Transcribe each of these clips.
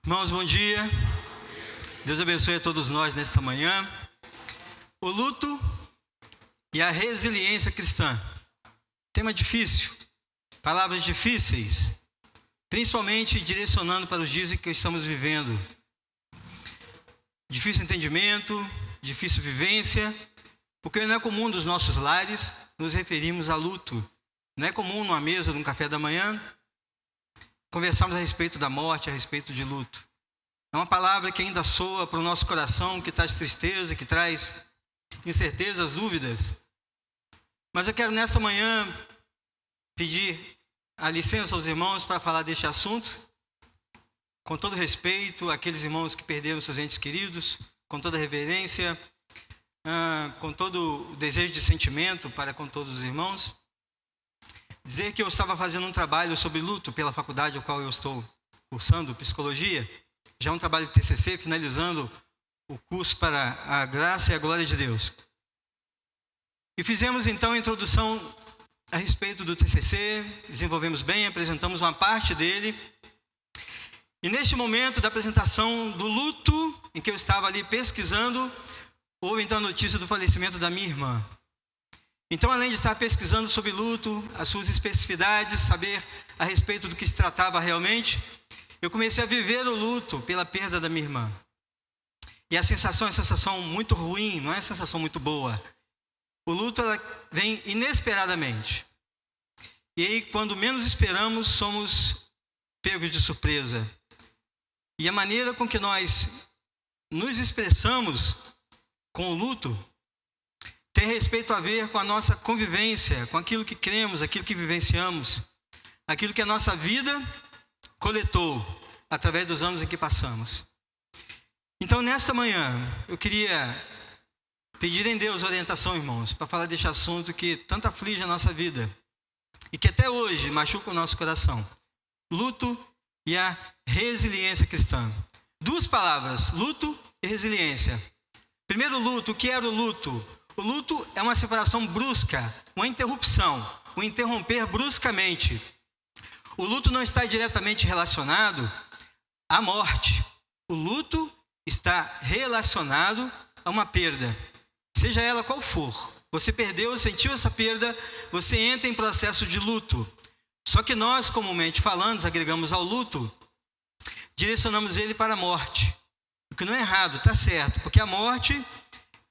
Irmãos, bom dia. Deus abençoe a todos nós nesta manhã. O luto e a resiliência cristã. Tema difícil, palavras difíceis, principalmente direcionando para os dias em que estamos vivendo. Difícil entendimento, difícil vivência, porque não é comum dos nossos lares nos referirmos a luto. Não é comum numa mesa, num café da manhã, conversarmos a respeito da morte, a respeito de luto. É uma palavra que ainda soa para o nosso coração, que traz tristeza, que traz incertezas, dúvidas. Mas eu quero nesta manhã pedir a licença aos irmãos para falar deste assunto, com todo respeito àqueles irmãos que perderam seus entes queridos, com toda reverência, com todo o desejo de sentimento para com todos os irmãos. Dizer que eu estava fazendo um trabalho sobre luto pela faculdade ao qual eu estou cursando, psicologia. Já é um trabalho de TCC, finalizando o curso para a graça e a glória de Deus. E fizemos então a introdução a respeito do TCC, desenvolvemos bem, apresentamos uma parte dele. E neste momento da apresentação do luto, em que eu estava ali pesquisando, houve então a notícia do falecimento da minha irmã. Então, além de estar pesquisando sobre luto, as suas especificidades, saber a respeito do que se tratava realmente, eu comecei a viver o luto pela perda da minha irmã. E a sensação é uma sensação muito ruim, não é uma sensação muito boa. O luto ela vem inesperadamente. E aí, quando menos esperamos, somos pegos de surpresa. E a maneira com que nós nos expressamos com o luto tem respeito a ver com a nossa convivência, com aquilo que cremos, aquilo que vivenciamos, aquilo que a nossa vida coletou através dos anos em que passamos. Então, nesta manhã, eu queria pedir em Deus orientação, irmãos, para falar deste assunto que tanto aflige a nossa vida e que até hoje machuca o nosso coração. Luto e a resiliência cristã. Duas palavras, luto e resiliência. Primeiro, luto. O que era o luto? O luto é uma separação brusca, uma interrupção, um interromper bruscamente. O luto não está diretamente relacionado à morte. O luto está relacionado a uma perda, seja ela qual for. Você perdeu, sentiu essa perda, você entra em processo de luto. Só que nós, comumente falando, agregamos ao luto, direcionamos ele para a morte. O que não é errado, está certo, porque a morte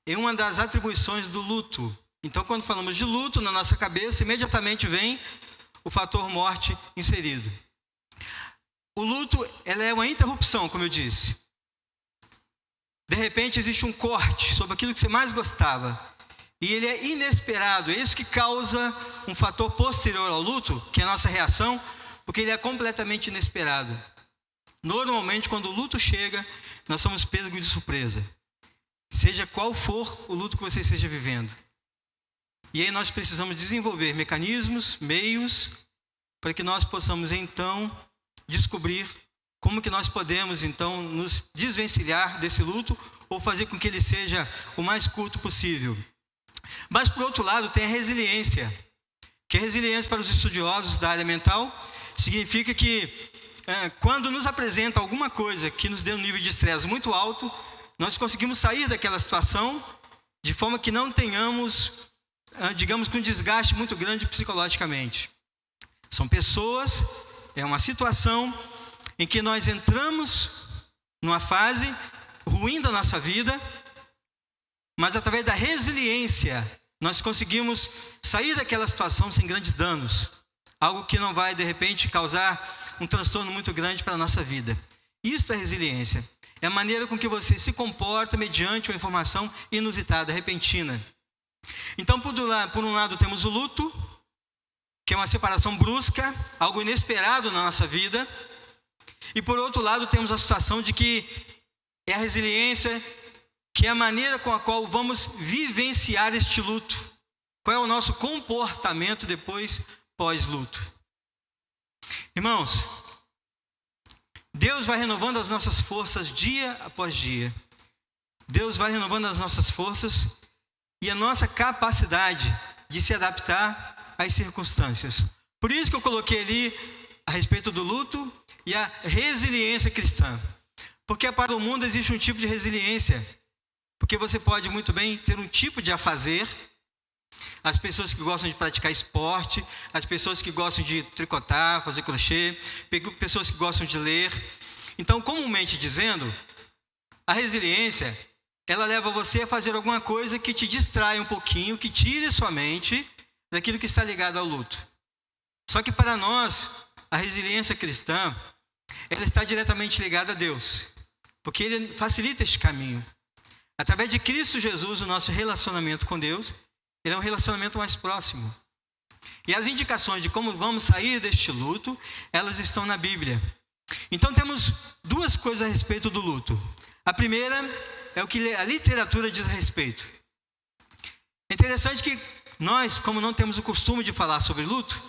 é uma das atribuições do luto. Então, quando falamos de luto, na nossa cabeça, imediatamente vem o fator morte inserido. O luto, ela é uma interrupção, como eu disse. De repente, existe um corte sobre aquilo que você mais gostava. E ele é inesperado. É isso que causa um fator posterior ao luto, que é a nossa reação, porque ele é completamente inesperado. Normalmente, quando o luto chega, nós somos pegos de surpresa. Seja qual for o luto que você esteja vivendo. E aí nós precisamos desenvolver mecanismos, meios, para que nós possamos então descobrir como que nós podemos então nos desvencilhar desse luto ou fazer com que ele seja o mais curto possível. Mas por outro lado tem a resiliência, que a resiliência para os estudiosos da área mental significa que quando nos apresenta alguma coisa que nos dê um nível de estresse muito alto, nós conseguimos sair daquela situação de forma que não tenhamos, digamos, com um desgaste muito grande psicologicamente. São pessoas, é uma situação em que nós entramos numa fase ruim da nossa vida, mas através da resiliência nós conseguimos sair daquela situação sem grandes danos. Algo que não vai, de repente, causar um transtorno muito grande para a nossa vida. Isso é resiliência. É a maneira com que você se comporta mediante uma informação inusitada, repentina. Então, por um lado, temos o luto, que é uma separação brusca, algo inesperado na nossa vida. E, por outro lado, temos a situação de que é a resiliência, que é a maneira com a qual vamos vivenciar este luto. Qual é o nosso comportamento depois, pós-luto? Irmãos, Deus vai renovando as nossas forças dia após dia. Deus vai renovando as nossas forças e a nossa capacidade de se adaptar às circunstâncias. Por isso que eu coloquei ali a respeito do luto e a resiliência cristã. Porque para o mundo existe um tipo de resiliência. Porque você pode muito bem ter um tipo de afazer. As pessoas que gostam de praticar esporte, as pessoas que gostam de tricotar, fazer crochê, pessoas que gostam de ler. Então, comumente dizendo, a resiliência, ela leva você a fazer alguma coisa que te distrai um pouquinho, que tire sua mente daquilo que está ligado ao luto. Só que para nós, a resiliência cristã, ela está diretamente ligada a Deus, porque Ele facilita este caminho. Através de Cristo Jesus, o nosso relacionamento com Deus, ele é um relacionamento mais próximo. E as indicações de como vamos sair deste luto, elas estão na Bíblia. Então temos duas coisas a respeito do luto. A primeira é o que a literatura diz a respeito. É interessante que nós, como não temos o costume de falar sobre luto,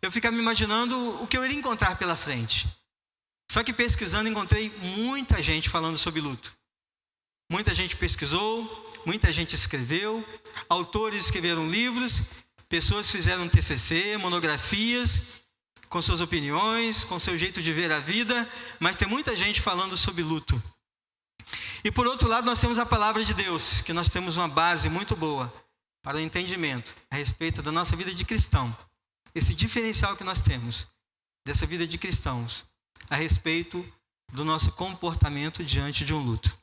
eu ficava me imaginando o que eu iria encontrar pela frente. Só que pesquisando encontrei muita gente falando sobre luto. Muita gente pesquisou, muita gente escreveu, autores escreveram livros, pessoas fizeram TCC, monografias, com suas opiniões, com seu jeito de ver a vida, mas tem muita gente falando sobre luto. E por outro lado, nós temos a palavra de Deus, que nós temos uma base muito boa para o entendimento a respeito da nossa vida de cristão. Esse diferencial que nós temos dessa vida de cristãos a respeito do nosso comportamento diante de um luto.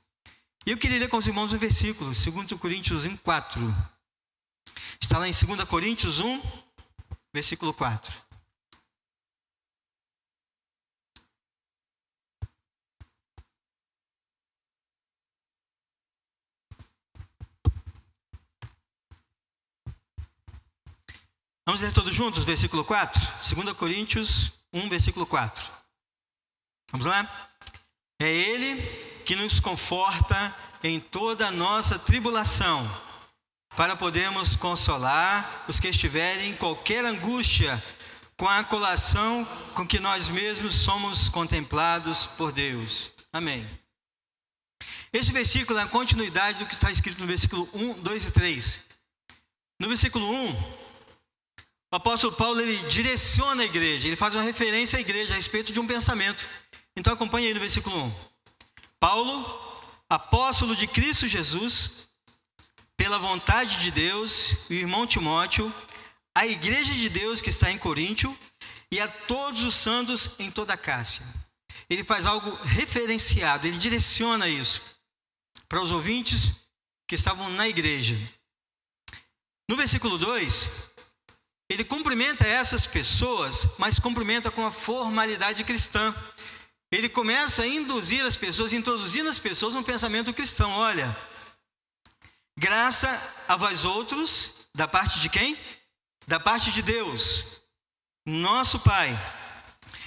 E eu queria ler com os irmãos um versículo, 2 Coríntios 1:4. Está lá em 2 Coríntios 1, versículo 4. Vamos ler todos juntos, versículo 4? 2 Coríntios 1, versículo 4. Vamos lá? É Ele que nos conforta em toda a nossa tribulação, para podermos consolar os que estiverem em qualquer angústia, com a colação com que nós mesmos somos contemplados por Deus. Amém. Este versículo é a continuidade do que está escrito no versículo 1, 2 e 3. No versículo 1, o apóstolo Paulo ele direciona a igreja, ele faz uma referência à igreja a respeito de um pensamento. Então acompanhe aí no versículo 1. Paulo, apóstolo de Cristo Jesus, pela vontade de Deus, o irmão Timóteo, a igreja de Deus que está em Coríntio e a todos os santos em toda a Cássia. Ele faz algo referenciado, ele direciona isso para os ouvintes que estavam na igreja. No versículo 2, ele cumprimenta essas pessoas, mas cumprimenta com a formalidade cristã. Ele começa a induzir as pessoas, introduzindo as pessoas no pensamento cristão. Olha, graça a vós outros, da parte de quem? Da parte de Deus, nosso Pai,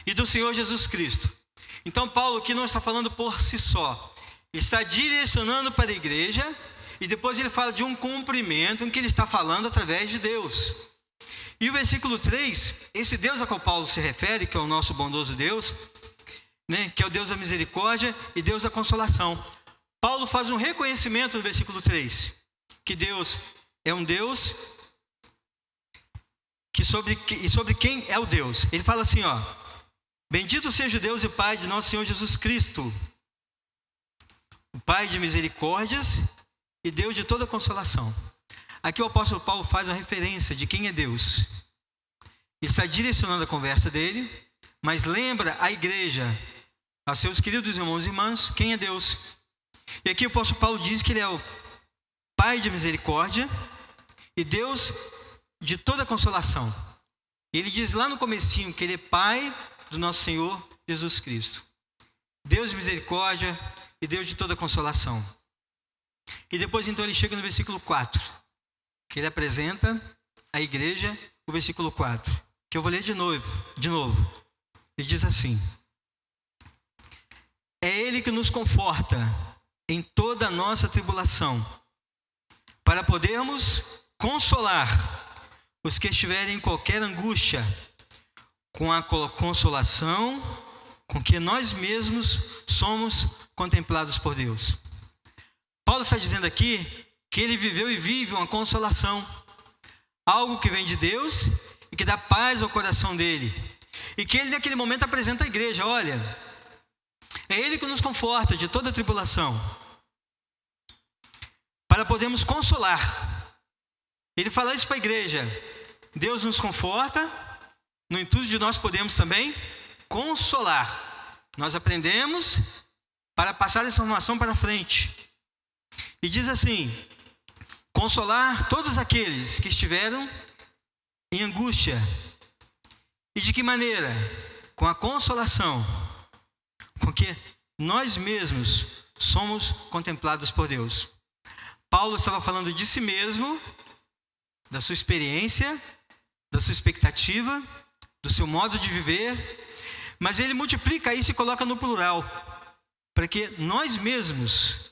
e do Senhor Jesus Cristo. Então Paulo aqui não está falando por si só, ele está direcionando para a igreja, e depois ele fala de um cumprimento em que ele está falando através de Deus. E o versículo 3, esse Deus a qual Paulo se refere, que é o nosso bondoso Deus, que é o Deus da misericórdia e Deus da consolação. Paulo faz um reconhecimento no versículo 3, que Deus é um Deus sobre quem é o Deus. Ele fala assim, ó: bendito seja o Deus e Pai de nosso Senhor Jesus Cristo, o Pai de misericórdias e Deus de toda consolação. Aqui o apóstolo Paulo faz uma referência de quem é Deus. Ele está direcionando a conversa dele, mas lembra a igreja, aos seus queridos irmãos e irmãs, quem é Deus. E aqui o apóstolo Paulo diz que ele é o Pai de misericórdia e Deus de toda consolação. Ele diz lá no comecinho que ele é Pai do nosso Senhor Jesus Cristo. Deus de misericórdia e Deus de toda consolação. E depois então ele chega no versículo 4, que ele apresenta a igreja, o versículo 4, que eu vou ler de novo. Ele diz assim: é Ele que nos conforta em toda a nossa tribulação, para podermos consolar os que estiverem em qualquer angústia, com a consolação com que nós mesmos somos contemplados por Deus. Paulo está dizendo aqui que ele viveu e vive uma consolação, algo que vem de Deus e que dá paz ao coração dele. E que ele naquele momento apresenta à igreja: olha, É Ele que nos conforta de toda tribulação, para podermos consolar. Ele fala isso para a igreja. Deus nos conforta, no intuito de nós podermos também consolar. Nós aprendemos para passar essa informação para frente. E diz assim: consolar todos aqueles que estiveram em angústia. E de que maneira? Com a consolação com que nós mesmos somos contemplados por Deus. Paulo estava falando de si mesmo, da sua experiência, da sua expectativa, do seu modo de viver, mas ele multiplica isso e coloca no plural, para que nós mesmos,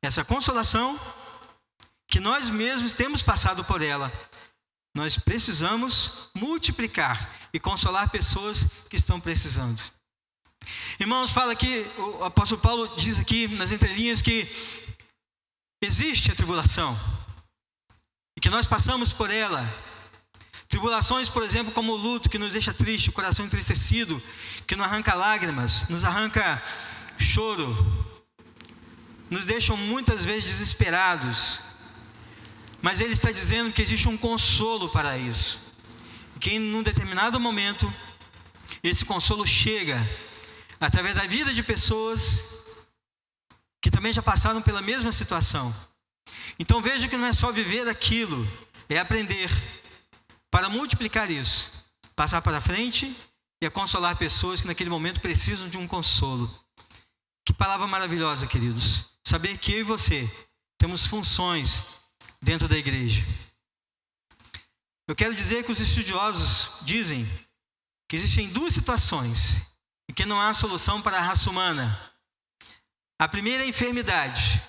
essa consolação que nós mesmos temos passado por ela, nós precisamos multiplicar e consolar pessoas que estão precisando. Irmãos, fala aqui, o apóstolo Paulo diz aqui nas entrelinhas que existe a tribulação e que nós passamos por ela. Tribulações, por exemplo, como o luto, que nos deixa triste, o coração entristecido, que nos arranca lágrimas, nos arranca choro, nos deixam muitas vezes desesperados. Mas ele está dizendo que existe um consolo para isso. Que em um determinado momento, esse consolo chega através da vida de pessoas que também já passaram pela mesma situação. Então veja que não é só viver aquilo, é aprender para multiplicar isso, passar para frente e a consolar pessoas que naquele momento precisam de um consolo. Que palavra maravilhosa, queridos. Saber que eu e você temos funções dentro da igreja. Eu quero dizer que os estudiosos dizem que existem duas situações e que não há solução para a raça humana. A primeira é a enfermidade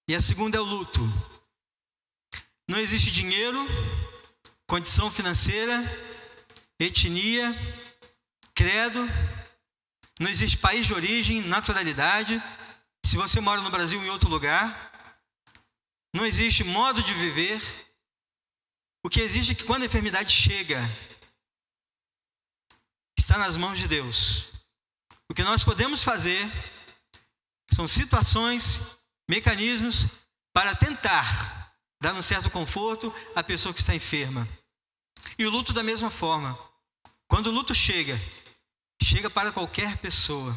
e a segunda é o luto. Não existe dinheiro, condição financeira, etnia, credo, não existe país de origem, naturalidade, se você mora no Brasil ou em outro lugar, não existe modo de viver. O que existe é que quando a enfermidade chega, está nas mãos de Deus. O que nós podemos fazer são situações, mecanismos para tentar dar um certo conforto à pessoa que está enferma. E o luto da mesma forma. Quando o luto chega para qualquer pessoa.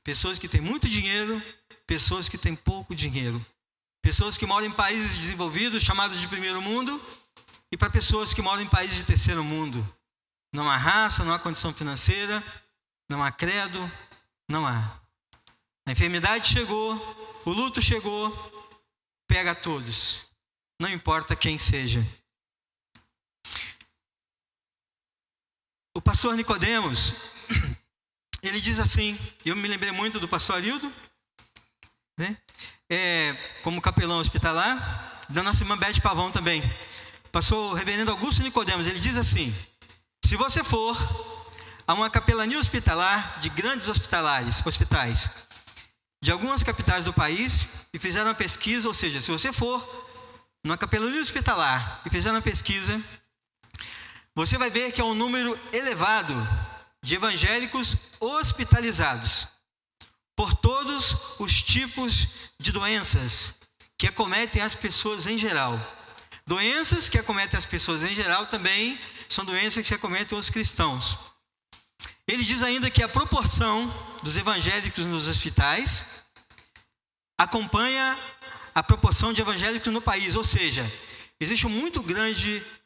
Pessoas que têm muito dinheiro, pessoas que têm pouco dinheiro. Pessoas que moram em países desenvolvidos, chamados de primeiro mundo, e para pessoas que moram em países de terceiro mundo. Não há raça, não há condição financeira, não há credo, não há. A enfermidade chegou, o luto chegou, pega a todos, não importa quem seja. O pastor Nicodemos, ele diz assim, eu me lembrei muito do pastor Arildo, né? Como capelão hospitalar, da nossa irmã Beth Pavão também. Pastor reverendo Augusto Nicodemos, ele diz assim: se você for a uma capelania hospitalar de grandes hospitais de algumas capitais do país e fizer uma pesquisa, ou seja, se você for numa capelania hospitalar e fizer uma pesquisa, você vai ver que é um número elevado de evangélicos hospitalizados por todos os tipos de doenças que acometem as pessoas em geral. Doenças que acometem as pessoas em geral também são doenças que acometem os cristãos. Ele diz ainda que a proporção dos evangélicos nos hospitais acompanha a proporção de evangélicos no país, ou seja, existe um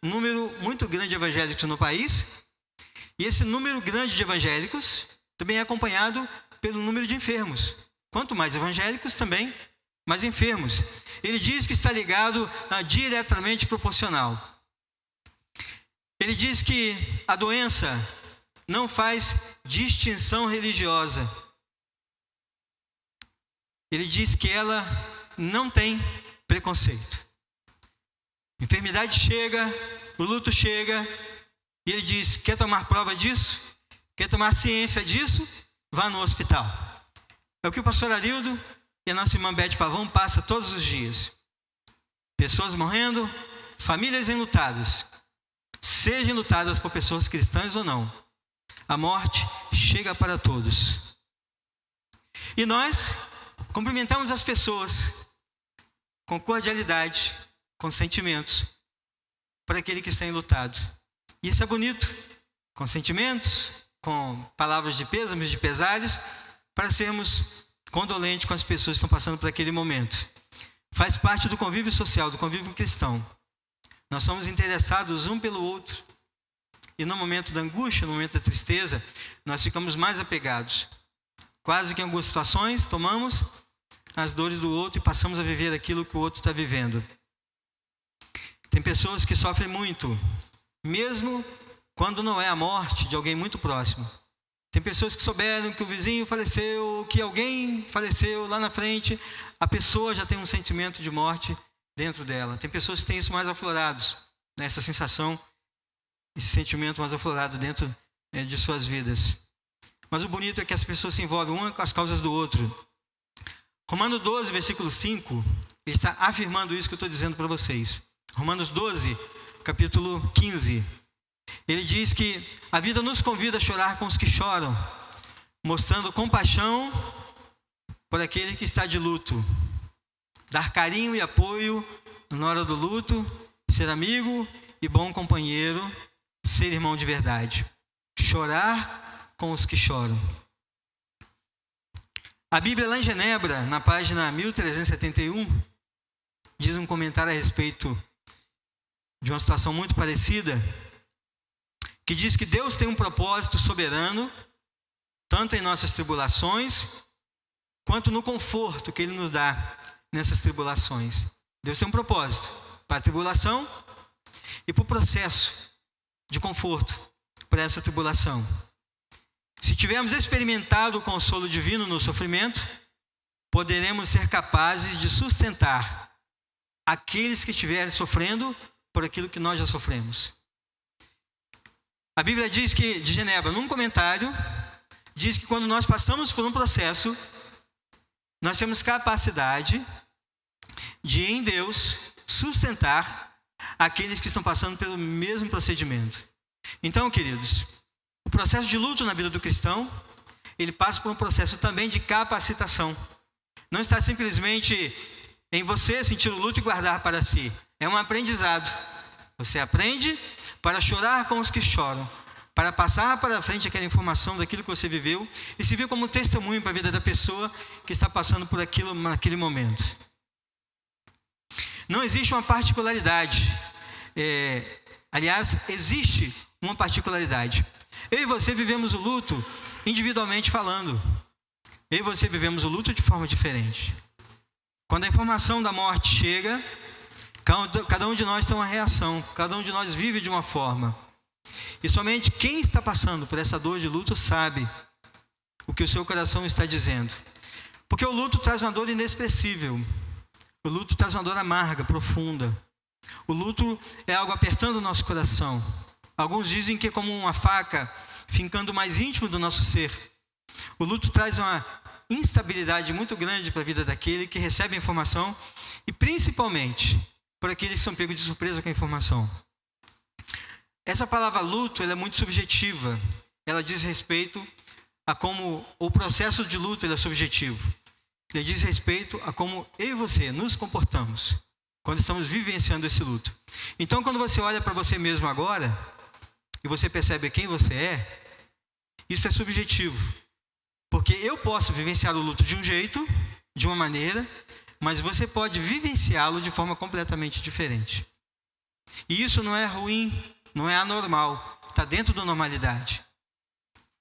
número muito grande de evangélicos no país, e esse número grande de evangélicos também é acompanhado pelo número de enfermos. Quanto mais evangélicos, também mais enfermos. Ele diz que está ligado diretamente proporcional. Ele diz que a doença não faz distinção religiosa. Ele diz que ela não tem preconceito. A enfermidade chega, o luto chega, e ele diz: quer tomar prova disso? Quer tomar ciência disso? Vá no hospital. É o que o pastor Arildo e a nossa irmã Beth Pavão passa todos os dias. Pessoas morrendo, famílias enlutadas. Sejam lutadas por pessoas cristãs ou não. A morte chega para todos. E nós cumprimentamos as pessoas com cordialidade, com sentimentos, para aquele que está enlutado. E isso é bonito, com sentimentos, com palavras de pêsames, de pesares, para sermos condolentes com as pessoas que estão passando por aquele momento. Faz parte do convívio social, do convívio cristão. Nós somos interessados um pelo outro. E no momento da angústia, no momento da tristeza, nós ficamos mais apegados. Quase que em algumas situações, tomamos as dores do outro e passamos a viver aquilo que o outro está vivendo. Tem pessoas que sofrem muito, mesmo quando não é a morte de alguém muito próximo. Tem pessoas que souberam que o vizinho faleceu, que alguém faleceu lá na frente, a pessoa já tem um sentimento de morte dentro dela. Tem pessoas que têm isso mais aflorados, né? Essa sensação, esse sentimento mais aflorado dentro de suas vidas. Mas o bonito é que as pessoas se envolvem uma com as causas do outro. Romanos 12, versículo 5, ele está afirmando isso que eu estou dizendo para vocês. Romanos 12, capítulo 15. Ele diz que a vida nos convida a chorar com os que choram, mostrando compaixão por aquele que está de luto. Dar carinho e apoio na hora do luto, ser amigo e bom companheiro, ser irmão de verdade. Chorar com os que choram. A Bíblia lá em Genebra, na página 1371, diz um comentário a respeito de uma situação muito parecida, que diz que Deus tem um propósito soberano, tanto em nossas tribulações, quanto no conforto que Ele nos dá nessas tribulações. Deus tem um propósito para a tribulação e para o processo de conforto para essa tribulação. Se tivermos experimentado o consolo divino no sofrimento, poderemos ser capazes de sustentar aqueles que estiverem sofrendo por aquilo que nós já sofremos. A Bíblia diz que, de Genebra, num comentário, diz que quando nós passamos por um processo, nós temos capacidade de, em Deus, sustentar aqueles que estão passando pelo mesmo procedimento. Então, queridos, o processo de luto na vida do cristão, ele passa por um processo também de capacitação. Não está simplesmente em você sentir o luto e guardar para si. É um aprendizado. Você aprende para chorar com os que choram, para passar para frente aquela informação daquilo que você viveu e se vir como um testemunho para a vida da pessoa que está passando por aquilo naquele momento. Não existe uma particularidade. Aliás, existe uma particularidade. Eu e você vivemos o luto individualmente falando. Eu e você vivemos o luto de forma diferente. Quando a informação da morte chega, cada um de nós tem uma reação, cada um de nós vive de uma forma. E somente quem está passando por essa dor de luto sabe o que o seu coração está dizendo. Porque o luto traz uma dor inexpressível. O luto traz uma dor amarga, profunda. O luto é algo apertando o nosso coração. Alguns dizem que é como uma faca fincando mais íntimo do nosso ser. O luto traz uma instabilidade muito grande para a vida daquele que recebe a informação e principalmente para aqueles que são pegos de surpresa com a informação. Essa palavra luto, ela é muito subjetiva. Ela diz respeito a como o processo de luto ele é subjetivo. Ele diz respeito a como eu e você nos comportamos quando estamos vivenciando esse luto. Então, quando você olha para você mesmo agora e você percebe quem você é, isso é subjetivo. Porque eu posso vivenciar o luto de um jeito, de uma maneira, mas você pode vivenciá-lo de forma completamente diferente. E isso não é ruim, não é anormal, está dentro da normalidade.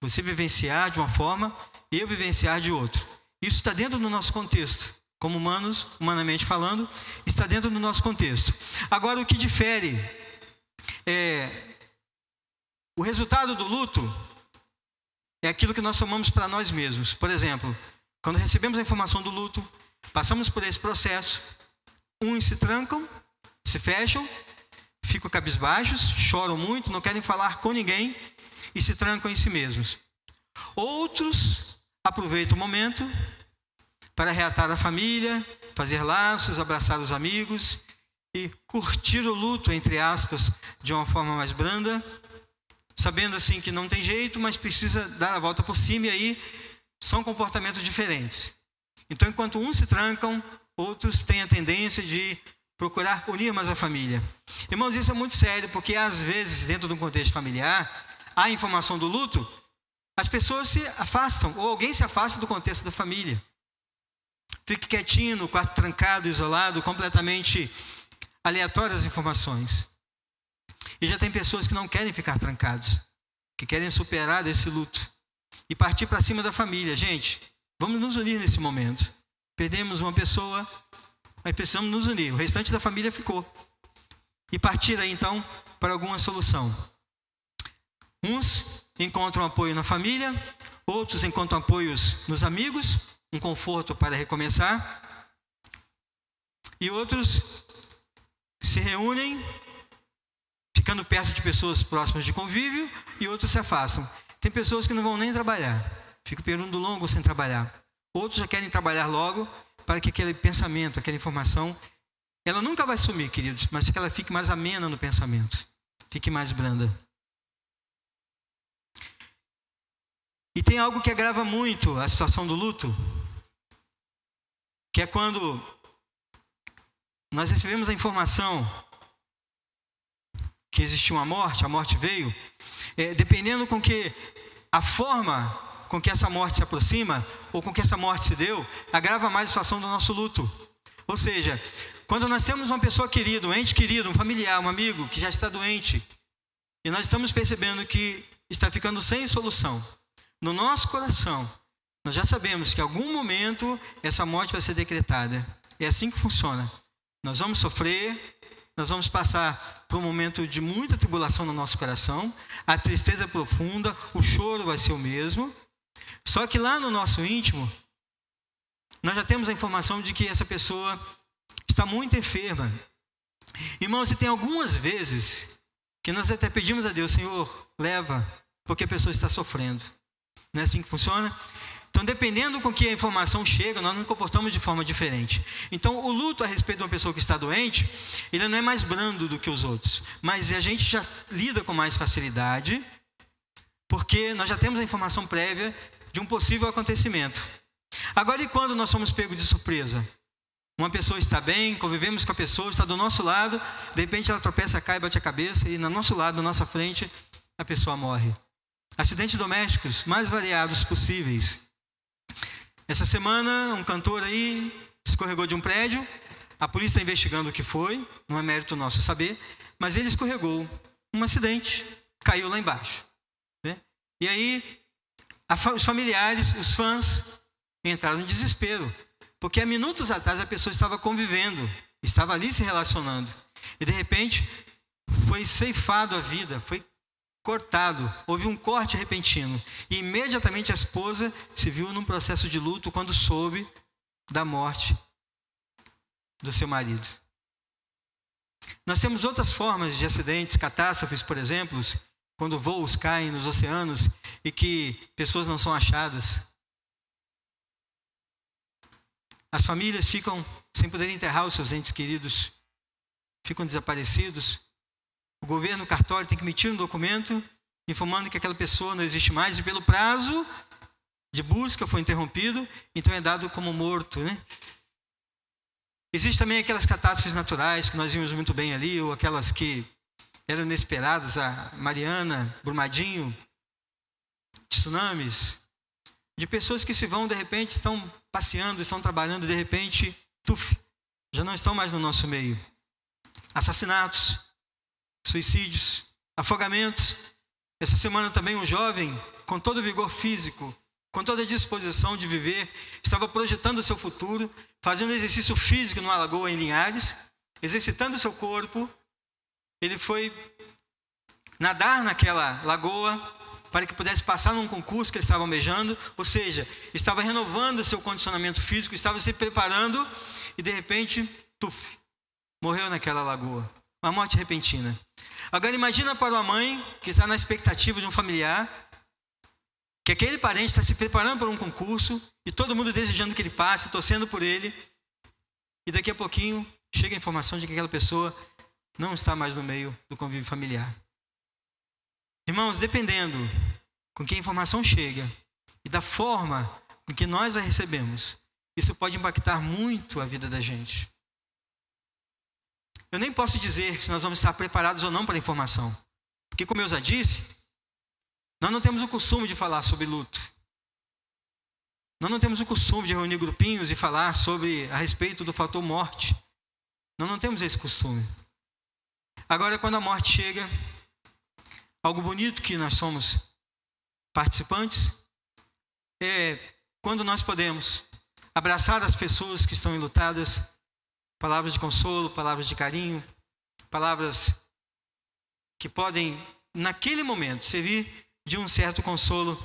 Você vivenciar de uma forma, eu vivenciar de outra. Isso está dentro do nosso contexto. Como humanos, humanamente falando, está dentro do nosso contexto. Agora, o que difere o resultado do luto é aquilo que nós tomamos para nós mesmos. Por exemplo, quando recebemos a informação do luto, passamos por esse processo, uns se trancam, se fecham, ficam cabisbaixos, choram muito, não querem falar com ninguém e se trancam em si mesmos. Outros aproveitam o momento para reatar a família, fazer laços, abraçar os amigos e curtir o luto, entre aspas, de uma forma mais branda, sabendo assim que não tem jeito, mas precisa dar a volta por cima e aí são comportamentos diferentes. Então, enquanto uns se trancam, outros têm a tendência de procurar unir mais a família. Irmãos, isso é muito sério, porque às vezes, dentro de um contexto familiar, a informação do luto, as pessoas se afastam, ou alguém se afasta do contexto da família. Fique quietinho no quarto trancado, isolado, completamente aleatórias as informações. E já tem pessoas que não querem ficar trancados, que querem superar esse luto e partir para cima da família. Gente, vamos nos unir nesse momento. Perdemos uma pessoa, mas precisamos nos unir. O restante da família ficou. E partir aí então para alguma solução. Uns encontram apoio na família, outros encontram apoios nos amigos, um conforto para recomeçar. E outros se reúnem, ficando perto de pessoas próximas de convívio, e outros se afastam. Tem pessoas que não vão nem trabalhar, ficam período longo sem trabalhar. Outros já querem trabalhar logo para que aquele pensamento, aquela informação, ela nunca vai sumir, queridos, mas que ela fique mais amena no pensamento, fique mais branda. E tem algo que agrava muito a situação do luto, que é quando nós recebemos a informação que existiu uma morte, a morte veio, dependendo com que a forma com que essa morte se aproxima, ou com que essa morte se deu, agrava mais a situação do nosso luto. Ou seja, quando nós temos uma pessoa querida, um ente querido, um familiar, um amigo que já está doente, e nós estamos percebendo que está ficando sem solução, no nosso coração, nós já sabemos que em algum momento essa morte vai ser decretada. É assim que funciona. Nós vamos sofrer, nós vamos passar por um momento de muita tribulação no nosso coração, a tristeza é profunda, o choro vai ser o mesmo. Só que lá no nosso íntimo, nós já temos a informação de que essa pessoa está muito enferma. Irmãos, e tem algumas vezes que nós até pedimos a Deus, Senhor, leva, porque a pessoa está sofrendo. Não é assim que funciona? Então, dependendo com que a informação chega, nós nos comportamos de forma diferente. Então, o luto a respeito de uma pessoa que está doente, ele não é mais brando do que os outros. Mas a gente já lida com mais facilidade, porque nós já temos a informação prévia de um possível acontecimento. Agora, e quando nós somos pegos de surpresa? Uma pessoa está bem, convivemos com a pessoa, está do nosso lado, de repente ela tropeça, cai, bate a cabeça, e no nosso lado, na nossa frente, a pessoa morre. Acidentes domésticos mais variados possíveis. Essa semana, um cantor aí escorregou de um prédio. A polícia está investigando o que foi. Não é mérito nosso saber. Mas ele escorregou. Um acidente. Caiu lá embaixo. Né? E aí, os familiares, os fãs, entraram em desespero. Porque há minutos atrás a pessoa estava convivendo. Estava ali se relacionando. E de repente, foi ceifado a vida. Foi cortado, houve um corte repentino. E imediatamente a esposa se viu num processo de luto quando soube da morte do seu marido. Nós temos outras formas de acidentes, catástrofes, por exemplo, quando voos caem nos oceanos e que pessoas não são achadas. As famílias ficam sem poder enterrar os seus entes queridos, ficam desaparecidos. O governo, o cartório, tem que emitir um documento informando que aquela pessoa não existe mais e pelo prazo de busca foi interrompido, então é dado como morto, né? Existem também aquelas catástrofes naturais que nós vimos muito bem ali, ou aquelas que eram inesperadas, a Mariana, Brumadinho, tsunamis, de pessoas que se vão, de repente, estão passeando, estão trabalhando, de repente, já não estão mais no nosso meio. Assassinatos, suicídios, afogamentos. Essa semana também um jovem, com todo o vigor físico, com toda a disposição de viver, estava projetando o seu futuro, fazendo exercício físico numa lagoa em Linhares, exercitando o seu corpo. Ele foi nadar naquela lagoa para que pudesse passar num concurso que ele estava almejando, ou seja, estava renovando o seu condicionamento físico, estava se preparando e de repente, morreu naquela lagoa. Uma morte repentina. Agora imagina para uma mãe que está na expectativa de um familiar, que aquele parente está se preparando para um concurso e todo mundo desejando que ele passe, torcendo por ele, e daqui a pouquinho chega a informação de que aquela pessoa não está mais no meio do convívio familiar. Irmãos, dependendo com que a informação chega e da forma com que nós a recebemos, isso pode impactar muito a vida da gente. Eu nem posso dizer se nós vamos estar preparados ou não para a informação. Porque, como eu já disse, nós não temos o costume de falar sobre luto. Nós não temos o costume de reunir grupinhos e falar a respeito do fator morte. Nós não temos esse costume. Agora, quando a morte chega, algo bonito que nós somos participantes, é quando nós podemos abraçar as pessoas que estão enlutadas, palavras de consolo, palavras de carinho, palavras que podem, naquele momento, servir de um certo consolo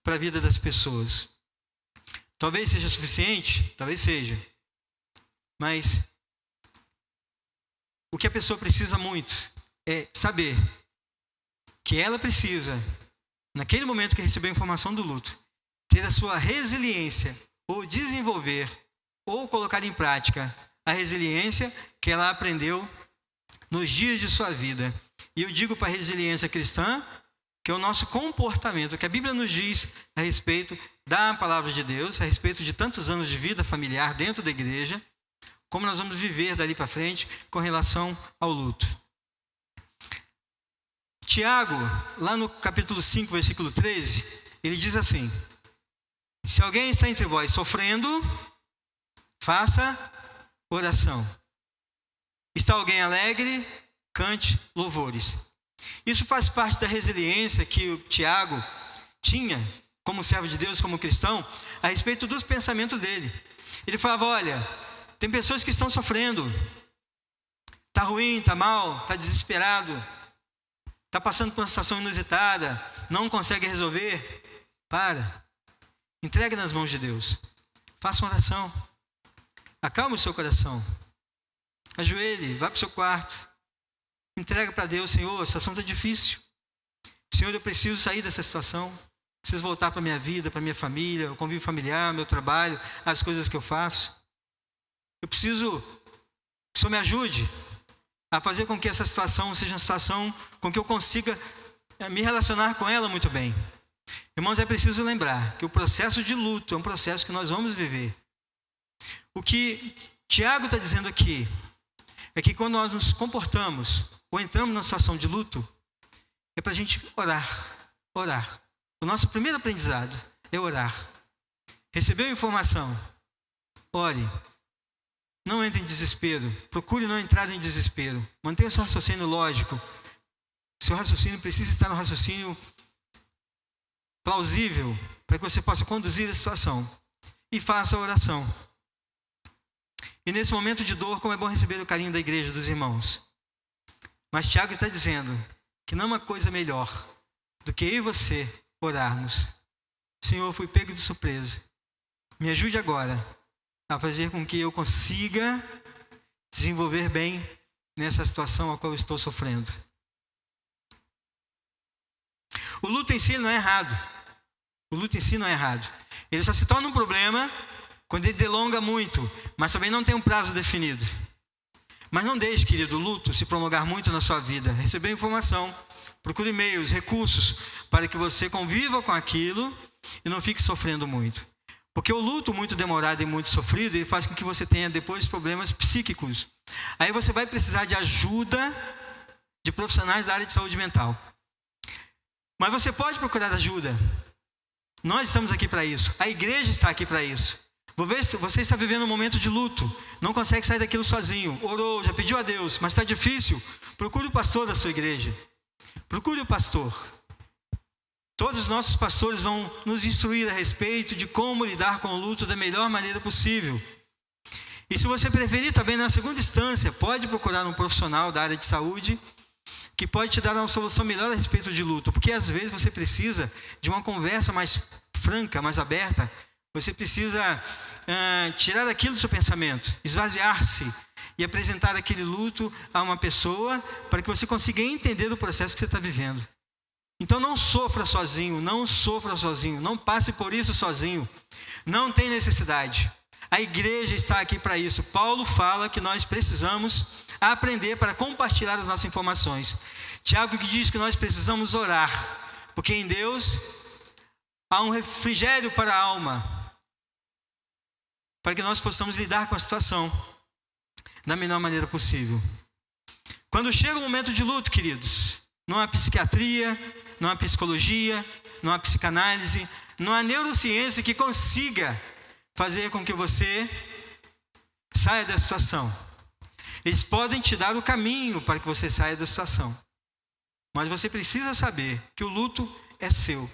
para a vida das pessoas. Talvez seja suficiente, talvez seja, mas o que a pessoa precisa muito é saber que ela precisa, naquele momento que recebeu a informação do luto, ter a sua resiliência, ou desenvolver, ou colocar em prática a resiliência que ela aprendeu nos dias de sua vida. E eu digo para a resiliência cristã, que é o nosso comportamento, que a Bíblia nos diz a respeito da palavra de Deus, a respeito de tantos anos de vida familiar dentro da igreja, como nós vamos viver dali para frente com relação ao luto. Tiago, lá no capítulo 5, versículo 13, ele diz assim: se alguém está entre vós sofrendo, faça oração. Está alguém alegre, cante louvores. Isso faz parte da resiliência que o Tiago tinha, como servo de Deus, como cristão, a respeito dos pensamentos dele. Ele falava: olha, tem pessoas que estão sofrendo, está ruim, está mal, está desesperado, está passando por uma situação inusitada, não consegue resolver. Entregue nas mãos de Deus. Faça uma oração. Acalme o seu coração. Ajoelhe, vá para o seu quarto. Entrega para Deus: Senhor, a situação está difícil. Senhor, eu preciso sair dessa situação. Preciso voltar para a minha vida, para a minha família, o convívio familiar, meu trabalho, as coisas que eu faço. Eu preciso que o Senhor me ajude a fazer com que essa situação seja uma situação com que eu consiga me relacionar com ela muito bem. Irmãos, é preciso lembrar que o processo de luto é um processo que nós vamos viver. O que Tiago está dizendo aqui é que quando nós nos comportamos ou entramos numa situação de luto, é para a gente orar. O nosso primeiro aprendizado é orar. Recebeu informação? Ore. Não entre em desespero. Procure não entrar em desespero. Mantenha o seu raciocínio lógico. Seu raciocínio precisa estar no raciocínio plausível, para que você possa conduzir a situação. E faça a oração. E nesse momento de dor, como é bom receber o carinho da igreja, dos irmãos. Mas Tiago está dizendo que não há uma coisa melhor do que eu e você orarmos. Senhor, eu fui pego de surpresa. Me ajude agora a fazer com que eu consiga desenvolver bem nessa situação a qual eu estou sofrendo. O luto em si não é errado. O luto em si não é errado. Ele só se torna um problema quando ele delonga muito, mas também não tem um prazo definido. Mas não deixe, querido, o luto se prolongar muito na sua vida. Recebeu informação, procure meios, recursos, para que você conviva com aquilo e não fique sofrendo muito. Porque o luto muito demorado e muito sofrido, ele faz com que você tenha depois problemas psíquicos. Aí você vai precisar de ajuda de profissionais da área de saúde mental. Mas você pode procurar ajuda. Nós estamos aqui para isso. A igreja está aqui para isso. Você está vivendo um momento de luto. Não consegue sair daquilo sozinho. Orou, já pediu a Deus, mas está difícil. Procure o pastor da sua igreja. Procure o pastor. Todos os nossos pastores vão nos instruir a respeito de como lidar com o luto da melhor maneira possível. E se você preferir também, na segunda instância, pode procurar um profissional da área de saúde que pode te dar uma solução melhor a respeito de luto. Porque às vezes você precisa de uma conversa mais franca, mais aberta. Você precisa tirar aquilo do seu pensamento, esvaziar-se e apresentar aquele luto a uma pessoa para que você consiga entender o processo que você está vivendo. Então não sofra sozinho, não passe por isso sozinho. Não tem necessidade. A igreja está aqui para isso. Paulo fala que nós precisamos aprender para compartilhar as nossas informações. Tiago que diz que nós precisamos orar, porque em Deus há um refrigério para a alma. para que nós possamos lidar com a situação da melhor maneira possível. Quando chega o momento de luto, queridos, não há psiquiatria, não há psicologia, não há psicanálise, não há neurociência que consiga fazer com que você saia da situação. Eles podem te dar o caminho para que você saia da situação. Mas você precisa saber que o luto é seu.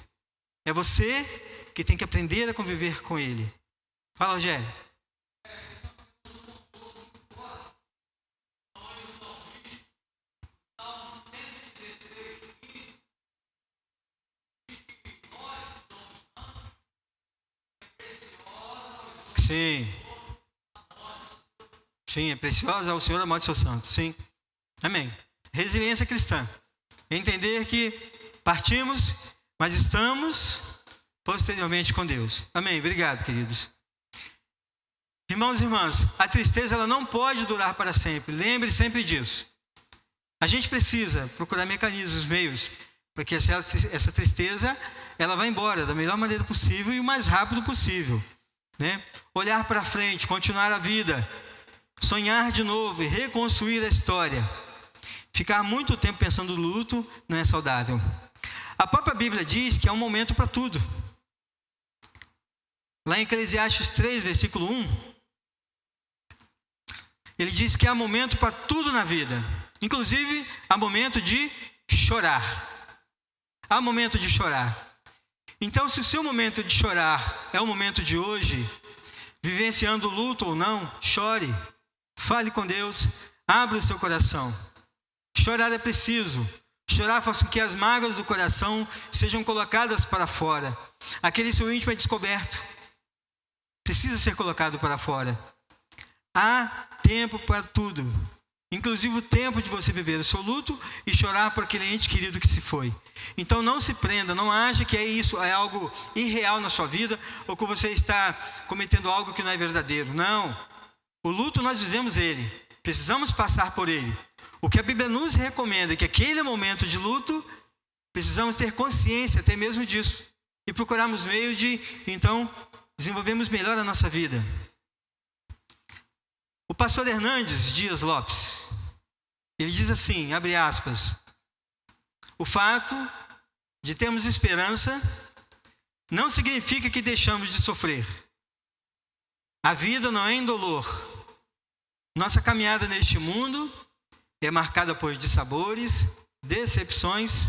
É você que tem que aprender a conviver com ele. Fala, Rogério. Sim. Sim, é preciosa ao Senhor a morte do seu santo. Sim. Amém. Resiliência cristã. Entender que partimos, mas estamos posteriormente com Deus. Amém. Obrigado, queridos. Irmãos e irmãs, a tristeza ela não pode durar para sempre. Lembre sempre disso. A gente precisa procurar mecanismos, meios, para que essa tristeza ela vá embora da melhor maneira possível e o mais rápido possível. Né? Olhar para frente, continuar a vida, sonhar de novo e reconstruir a história. Ficar muito tempo pensando no luto não é saudável. A própria Bíblia diz que é um momento para tudo. Lá em Eclesiastes 3, versículo 1, ele diz que há momento para tudo na vida. Inclusive, há momento de chorar. Há momento de chorar. Então, se o seu momento de chorar é o momento de hoje, vivenciando o luto ou não, chore. Fale com Deus, abra o seu coração. Chorar é preciso. Chorar faz com que as mágoas do coração sejam colocadas para fora. Aquele seu íntimo é descoberto. Precisa ser colocado para fora. Há tempo para tudo. Inclusive o tempo de você viver o seu luto e chorar por aquele ente querido que se foi. Então não se prenda, não ache que é algo irreal na sua vida ou que você está cometendo algo que não é verdadeiro. Não. O luto nós vivemos ele. Precisamos passar por ele. O que a Bíblia nos recomenda é que aquele momento de luto, precisamos ter consciência até mesmo disso. E procurarmos meios de, então, desenvolvermos melhor a nossa vida. O pastor Hernandes Dias Lopes, ele diz assim, abre aspas, o fato de termos esperança não significa que deixamos de sofrer. A vida não é indolor. Nossa caminhada neste mundo é marcada por dissabores, decepções,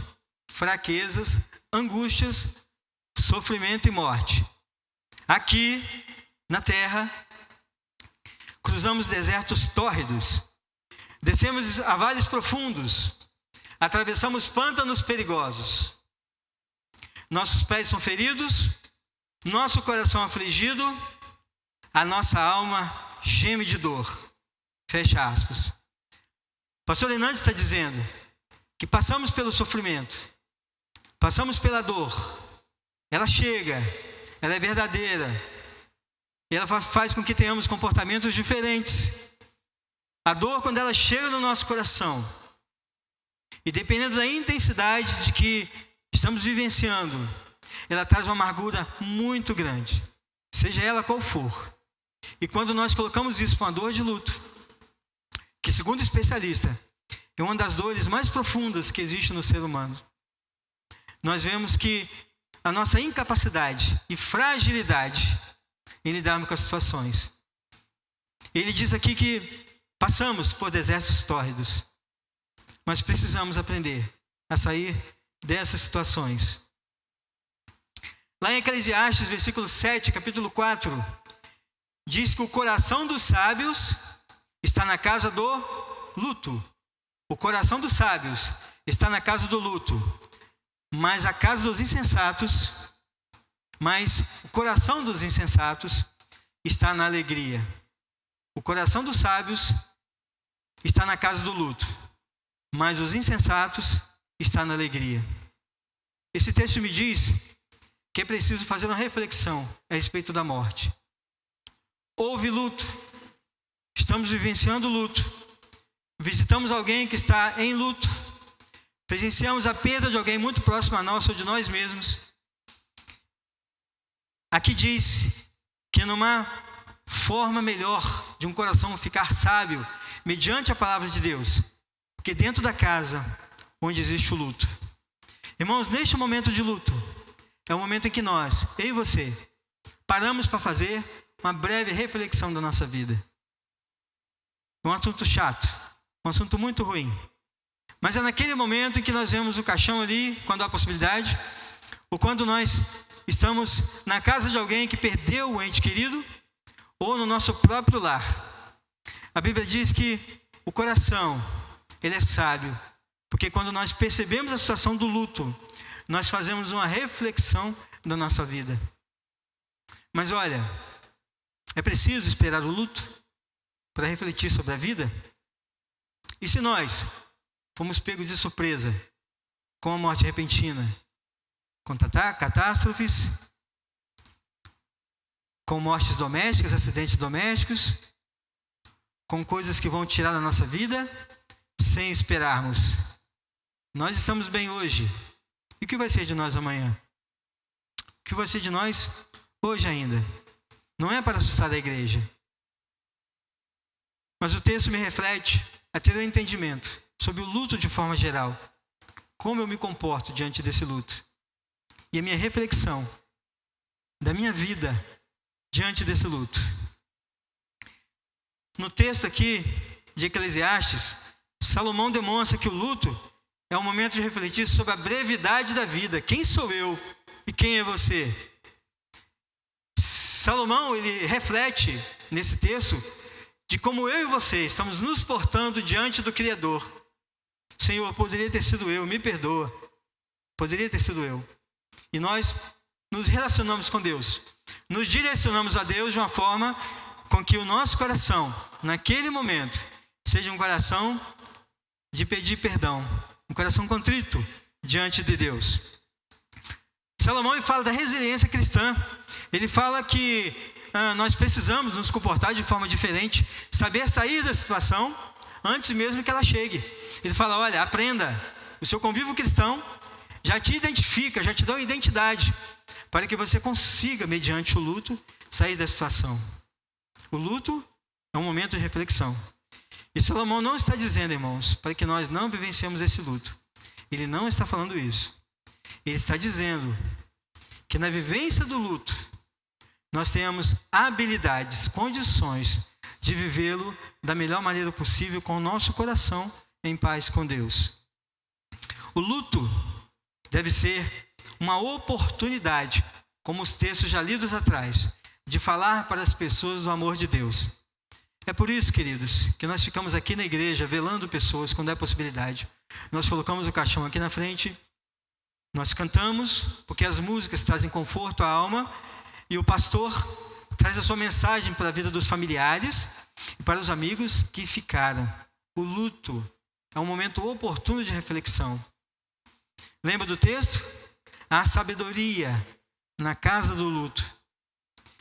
fraquezas, angústias, sofrimento e morte. Aqui, na terra, cruzamos desertos tórridos, descemos a vales profundos, atravessamos pântanos perigosos. Nossos pés são feridos, nosso coração afligido, a nossa alma geme de dor. Fecha aspas. O pastor Hernandes está dizendo que passamos pelo sofrimento, passamos pela dor. Ela chega, ela é verdadeira. E ela faz com que tenhamos comportamentos diferentes. A dor, quando ela chega no nosso coração, e dependendo da intensidade de que estamos vivenciando, ela traz uma amargura muito grande, seja ela qual for. E quando nós colocamos isso com a dor de luto, que segundo especialista, é uma das dores mais profundas que existe no ser humano, nós vemos que a nossa incapacidade e fragilidade em lidarmos com as situações. Ele diz aqui que passamos por desertos tórridos, mas precisamos aprender a sair dessas situações. Lá em Eclesiastes, versículo 7, capítulo 4, diz que o coração dos sábios está na casa do luto. O coração dos sábios está na casa do luto, mas a casa dos insensatos, mas o coração dos insensatos está na alegria. O coração dos sábios está na casa do luto, mas os insensatos está na alegria. Esse texto me diz que é preciso fazer uma reflexão a respeito da morte. Houve luto, estamos vivenciando luto, visitamos alguém que está em luto, presenciamos a perda de alguém muito próximo a nós ou de nós mesmos. Aqui diz que numa forma melhor de um coração ficar sábio mediante a palavra de Deus, porque dentro da casa onde existe o luto. Irmãos, neste momento de luto, é o momento em que nós, eu e você, paramos para fazer uma breve reflexão da nossa vida. Um assunto chato, um assunto muito ruim. Mas é naquele momento em que nós vemos o caixão ali, quando há possibilidade, ou quando nós estamos na casa de alguém que perdeu o ente querido, ou no nosso próprio lar. A Bíblia diz que o coração, ele é sábio, porque quando nós percebemos a situação do luto, nós fazemos uma reflexão da nossa vida. Mas olha, é preciso esperar o luto para refletir sobre a vida? E se nós fomos pegos de surpresa com a morte repentina, com catástrofes, com mortes domésticas, acidentes domésticos, com coisas que vão tirar da nossa vida, sem esperarmos. Nós estamos bem hoje. E o que vai ser de nós amanhã? O que vai ser de nós hoje ainda? Não é para assustar a igreja. Mas o texto me reflete a ter um entendimento sobre o luto de forma geral. Como eu me comporto diante desse luto. E a minha reflexão da minha vida diante desse luto. No texto aqui de Eclesiastes, Salomão demonstra que o luto é um momento de refletir sobre a brevidade da vida. Quem sou eu e quem é você? Salomão, ele reflete nesse texto de como eu e você estamos nos portando diante do Criador. Senhor, poderia ter sido eu, me perdoa. Poderia ter sido eu. E nós nos relacionamos com Deus. Nos direcionamos a Deus de uma forma com que o nosso coração, naquele momento, seja um coração de pedir perdão. Um coração contrito diante de Deus. Salomão fala da resiliência cristã. Ele fala que nós precisamos nos comportar de forma diferente, saber sair da situação antes mesmo que ela chegue. Ele fala, olha, aprenda. O seu convívio cristão já te identifica, já te dá uma identidade, para que você consiga, mediante o luto, sair da situação. O luto é um momento de reflexão. E Salomão não está dizendo, irmãos, para que nós não vivenciemos esse luto. Ele não está falando isso. Ele está dizendo que na vivência do luto, nós tenhamos habilidades, condições de vivê-lo da melhor maneira possível, com o nosso coração em paz com Deus. O luto deve ser uma oportunidade, como os textos já lidos atrás, de falar para as pessoas do amor de Deus. É por isso, queridos, que nós ficamos aqui na igreja velando pessoas quando é possibilidade. Nós colocamos o caixão aqui na frente, nós cantamos, porque as músicas trazem conforto à alma, e o pastor traz a sua mensagem para a vida dos familiares e para os amigos que ficaram. O luto é um momento oportuno de reflexão. Lembra do texto? Há sabedoria na casa do luto.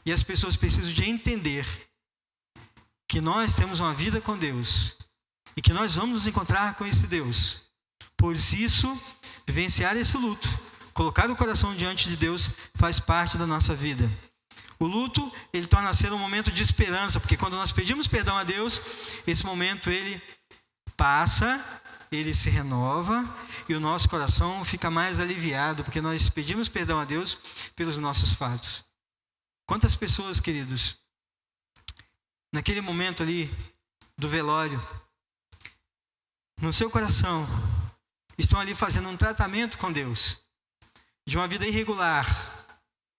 E as pessoas precisam de entender que nós temos uma vida com Deus e que nós vamos nos encontrar com esse Deus. Por isso, vivenciar esse luto, colocar o coração diante de Deus, faz parte da nossa vida. O luto, ele torna a ser um momento de esperança, porque quando nós pedimos perdão a Deus, esse momento ele passa, ele se renova e o nosso coração fica mais aliviado, porque nós pedimos perdão a Deus pelos nossos fatos. Quantas pessoas, queridos, naquele momento ali do velório, no seu coração, estão ali fazendo um tratamento com Deus, de uma vida irregular,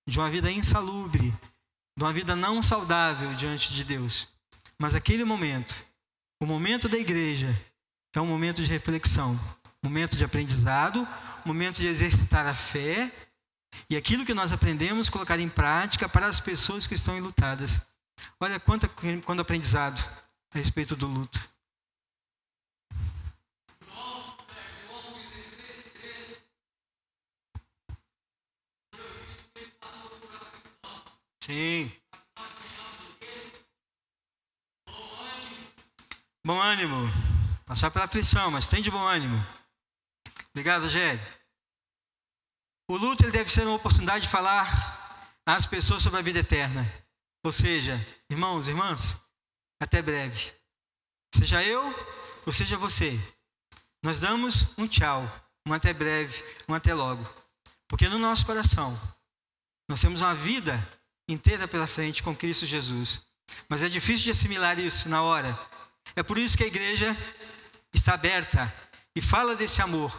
de uma vida insalubre, de uma vida não saudável diante de Deus. Mas aquele momento, o momento da igreja, é um momento de reflexão, momento de aprendizado, momento de exercitar a fé e aquilo que nós aprendemos, colocar em prática para as pessoas que estão enlutadas. Olha quanto aprendizado a respeito do luto. Sim. Bom ânimo. Passar pela aflição, mas tem de bom ânimo. Obrigado, Rogério. O luto ele deve ser uma oportunidade de falar às pessoas sobre a vida eterna. Ou seja, irmãos e irmãs, até breve. Seja eu ou seja você, nós damos um tchau, um até breve, um até logo. Porque no nosso coração, nós temos uma vida inteira pela frente com Cristo Jesus. Mas é difícil de assimilar isso na hora. É por isso que a igreja está aberta e fala desse amor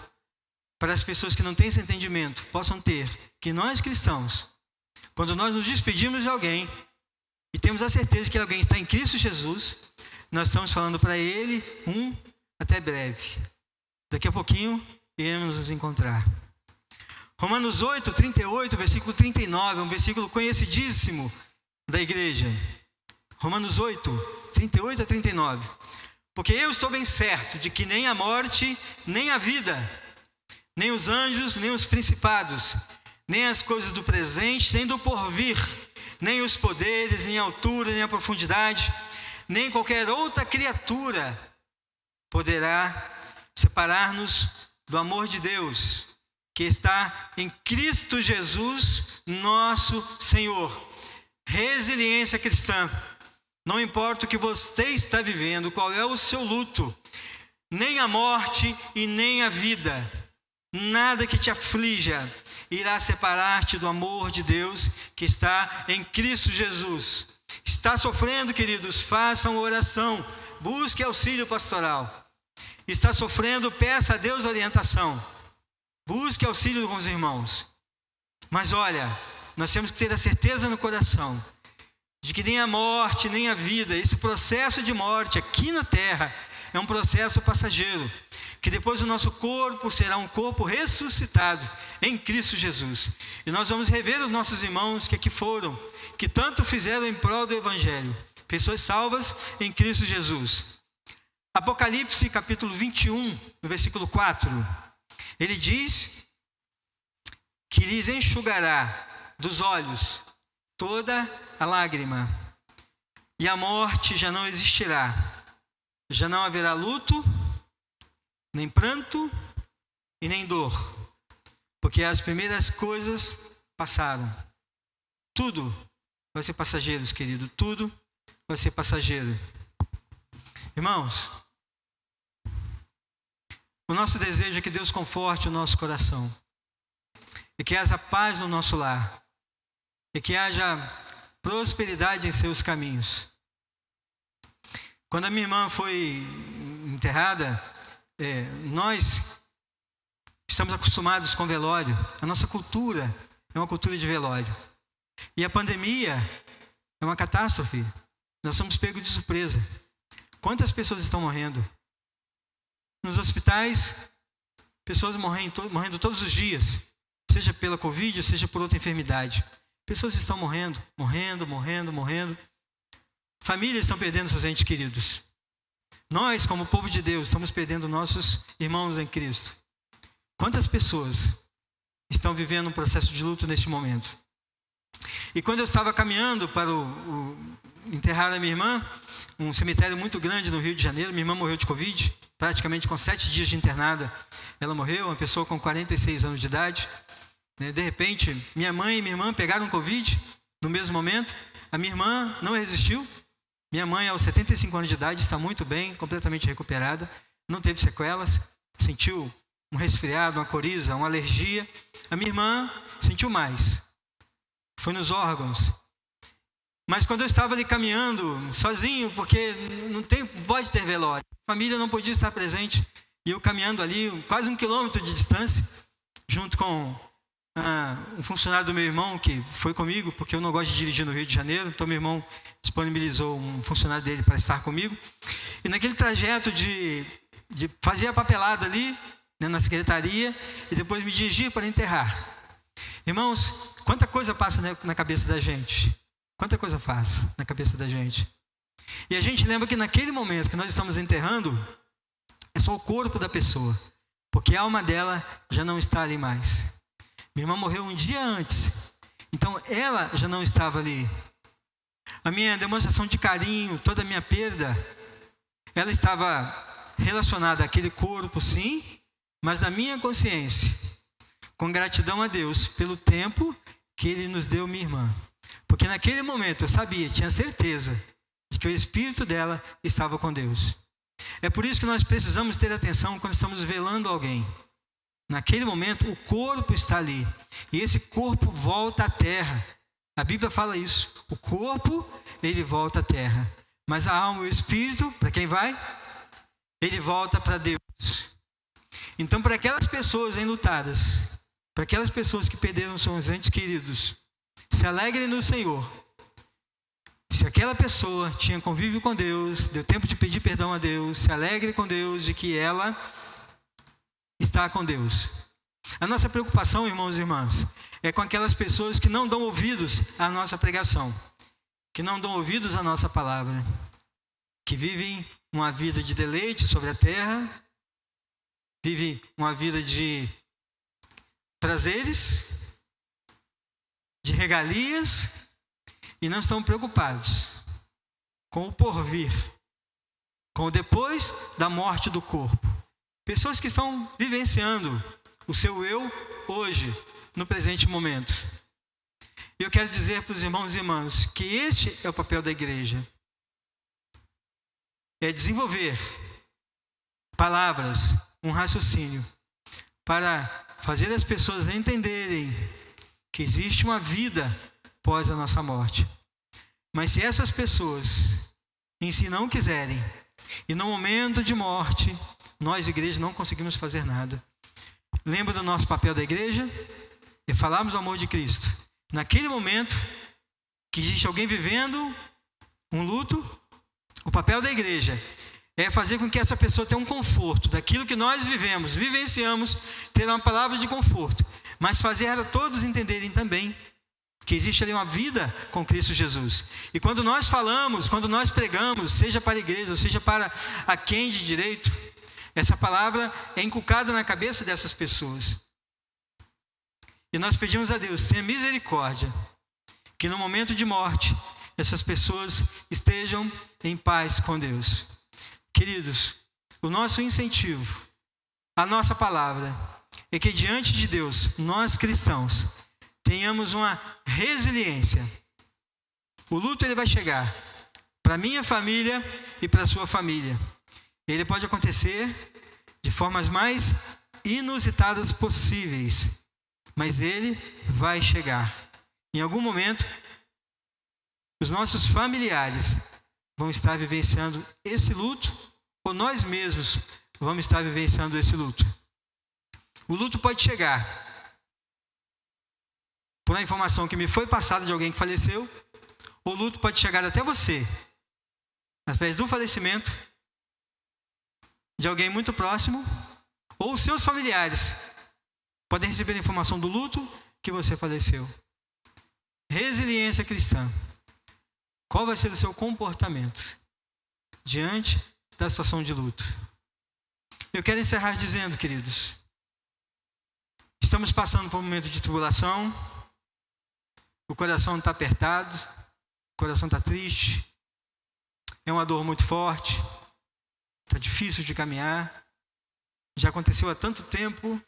para as pessoas que não têm esse entendimento, possam ter. Que nós cristãos, quando nós nos despedimos de alguém e temos a certeza que alguém está em Cristo Jesus, nós estamos falando para ele até breve. Daqui a pouquinho iremos nos encontrar. Romanos 8, 38, versículo 39, um versículo conhecidíssimo da igreja. Romanos 8, 38 a 39. Porque eu estou bem certo de que nem a morte, nem a vida, nem os anjos, nem os principados, nem as coisas do presente, nem do porvir, nem os poderes, nem a altura, nem a profundidade, nem qualquer outra criatura poderá separar-nos do amor de Deus, que está em Cristo Jesus, nosso Senhor. Resiliência cristã. Não importa o que você está vivendo, qual é o seu luto, nem a morte e nem a vida, nada que te aflija irá separar-te do amor de Deus que está em Cristo Jesus. Está sofrendo, queridos? Façam oração, busque auxílio pastoral. Está sofrendo, peça a Deus orientação. Busque auxílio com os irmãos. Mas olha, nós temos que ter a certeza no coração de que nem a morte, nem a vida, esse processo de morte aqui na terra é um processo passageiro, que depois o nosso corpo será um corpo ressuscitado em Cristo Jesus. E nós vamos rever os nossos irmãos que aqui foram, que tanto fizeram em prol do Evangelho, pessoas salvas em Cristo Jesus. Apocalipse capítulo 21, no versículo 4, ele diz que lhes enxugará dos olhos toda a lágrima, e a morte já não existirá, já não haverá luto, nem pranto e nem dor, porque as primeiras coisas passaram. Tudo vai ser passageiro, querido, tudo vai ser passageiro. Irmãos, o nosso desejo é que Deus conforte o nosso coração, e que haja paz no nosso lar, e que haja prosperidade em seus caminhos. Quando a minha irmã foi enterrada, nós estamos acostumados com velório. A nossa cultura é uma cultura de velório. E a pandemia é uma catástrofe. Nós somos pegos de surpresa. Quantas pessoas estão morrendo? Nos hospitais, pessoas morrendo todos os dias, seja pela Covid, seja por outra enfermidade. Pessoas estão morrendo. Famílias estão perdendo seus entes queridos. Nós, como povo de Deus, estamos perdendo nossos irmãos em Cristo. Quantas pessoas estão vivendo um processo de luto neste momento? E quando eu estava caminhando para enterrar a minha irmã, um cemitério muito grande no Rio de Janeiro, minha irmã morreu de Covid, praticamente com 7 dias de internada. Ela morreu, uma pessoa com 46 anos de idade. De repente, minha mãe e minha irmã pegaram Covid no mesmo momento. A minha irmã não resistiu. Minha mãe, aos 75 anos de idade, está muito bem, completamente recuperada. Não teve sequelas, sentiu um resfriado, uma coriza, uma alergia. A minha irmã sentiu mais. Foi nos órgãos. Mas quando eu estava ali caminhando, sozinho, porque não pode ter velório, a família não podia estar presente, e eu caminhando ali, quase 1 quilômetro de distância, junto com um funcionário do meu irmão, que foi comigo, porque eu não gosto de dirigir no Rio de Janeiro, então meu irmão disponibilizou um funcionário dele para estar comigo. E naquele trajeto de fazer a papelada ali, na secretaria, e depois me dirigir para enterrar. Irmãos, quanta coisa passa na cabeça da gente. Quanta coisa faz na cabeça da gente. E a gente lembra que naquele momento que nós estamos enterrando, é só o corpo da pessoa, porque a alma dela já não está ali mais. Minha irmã morreu um dia antes, então ela já não estava ali. A minha demonstração de carinho, toda a minha perda, ela estava relacionada àquele corpo, sim, mas na minha consciência, com gratidão a Deus pelo tempo que Ele nos deu, minha irmã. Porque naquele momento eu sabia, tinha certeza de que o espírito dela estava com Deus. É por isso que nós precisamos ter atenção quando estamos velando alguém. Naquele momento o corpo está ali. E esse corpo volta à terra. A Bíblia fala isso. O corpo, ele volta à terra. Mas a alma e o espírito, para quem vai? Ele volta para Deus. Então, para aquelas pessoas enlutadas, para aquelas pessoas que perderam seus entes queridos, se alegrem no Senhor. Se aquela pessoa tinha convívio com Deus, deu tempo de pedir perdão a Deus, se alegre com Deus de que ela está com Deus. A nossa preocupação, irmãos e irmãs, é com aquelas pessoas que não dão ouvidos à nossa pregação, que não dão ouvidos à nossa palavra, que vivem uma vida de deleite sobre a terra, vivem uma vida de prazeres, de regalias, e não estão preocupados com o porvir, com o depois da morte do corpo. Pessoas que estão vivenciando o seu eu hoje, no presente momento. E eu quero dizer para os irmãos e irmãs que este é o papel da igreja. É desenvolver palavras, um raciocínio, para fazer as pessoas entenderem que existe uma vida após a nossa morte. Mas se essas pessoas em si não quiserem, e no momento de morte, nós, igreja, não conseguimos fazer nada. Lembra do nosso papel da igreja? É falarmos do amor de Cristo. Naquele momento que existe alguém vivendo um luto, o papel da igreja é fazer com que essa pessoa tenha um conforto daquilo que nós vivemos, vivenciamos, ter uma palavra de conforto, mas fazer a todos entenderem também que existe ali uma vida com Cristo Jesus. E quando nós falamos, quando nós pregamos, seja para a igreja, ou seja para a quem de direito, essa palavra é inculcada na cabeça dessas pessoas. E nós pedimos a Deus, tenha misericórdia, que no momento de morte, essas pessoas estejam em paz com Deus. Queridos, o nosso incentivo, a nossa palavra, é que diante de Deus, nós cristãos, tenhamos uma resiliência. O luto ele vai chegar para a minha família e para a sua família. Ele pode acontecer de formas mais inusitadas possíveis, mas ele vai chegar. Em algum momento, os nossos familiares vão estar vivenciando esse luto, ou nós mesmos vamos estar vivenciando esse luto. O luto pode chegar por uma informação que me foi passada de alguém que faleceu, o luto pode chegar até você, através do falecimento de alguém muito próximo, ou os seus familiares podem receber a informação do luto que você faleceu. Resiliência cristã. Qual vai ser o seu comportamento diante da situação de luto? Eu quero encerrar dizendo, queridos, estamos passando por um momento de tribulação, o coração está apertado, o coração está triste, é uma dor muito forte, está difícil de caminhar, já aconteceu há tanto tempo,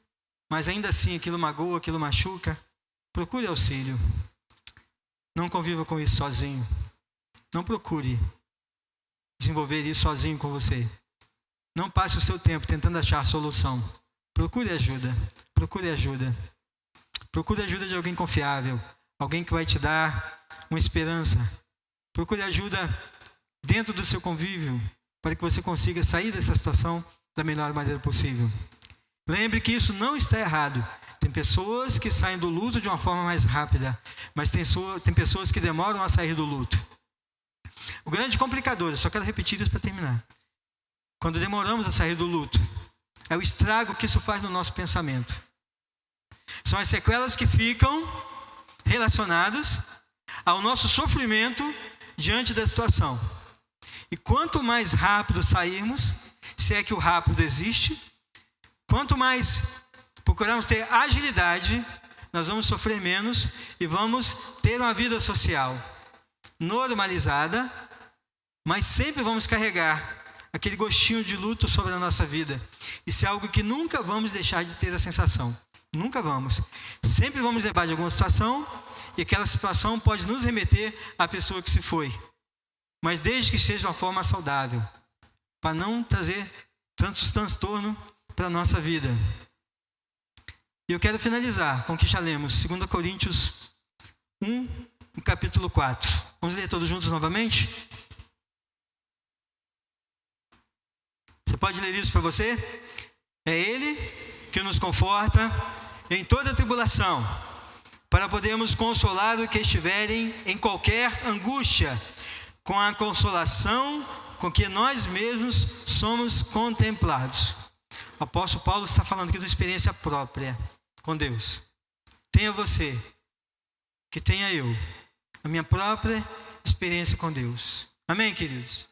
mas ainda assim aquilo magoa, aquilo machuca. Procure auxílio, não conviva com isso sozinho, não procure desenvolver isso sozinho com você, não passe o seu tempo tentando achar a solução. Procure ajuda, procure ajuda, procure ajuda de alguém confiável, alguém que vai te dar uma esperança. Procure ajuda dentro do seu convívio, para que você consiga sair dessa situação da melhor maneira possível. Lembre que isso não está errado. Tem pessoas que saem do luto de uma forma mais rápida, mas tem pessoas que demoram a sair do luto. O grande complicador, eu só quero repetir isso para terminar. Quando demoramos a sair do luto, é o estrago que isso faz no nosso pensamento. São as sequelas que ficam relacionadas ao nosso sofrimento diante da situação. E quanto mais rápido sairmos, se é que o rápido existe, quanto mais procuramos ter agilidade, nós vamos sofrer menos e vamos ter uma vida social normalizada, mas sempre vamos carregar aquele gostinho de luto sobre a nossa vida. Isso é algo que nunca vamos deixar de ter a sensação. Nunca vamos. Sempre vamos levar de alguma situação e aquela situação pode nos remeter à pessoa que se foi. Mas desde que seja de uma forma saudável, para não trazer tantos transtornos para a nossa vida. E eu quero finalizar com o que já lemos, 2 Coríntios 1, no capítulo 4. Vamos ler todos juntos novamente? Você pode ler isso para você? É Ele que nos conforta em toda tribulação, para podermos consolar os que estiverem em qualquer angústia, com a consolação com que nós mesmos somos contemplados. O apóstolo Paulo está falando aqui de uma experiência própria com Deus. Tenha você, que tenha eu, a minha própria experiência com Deus. Amém, queridos?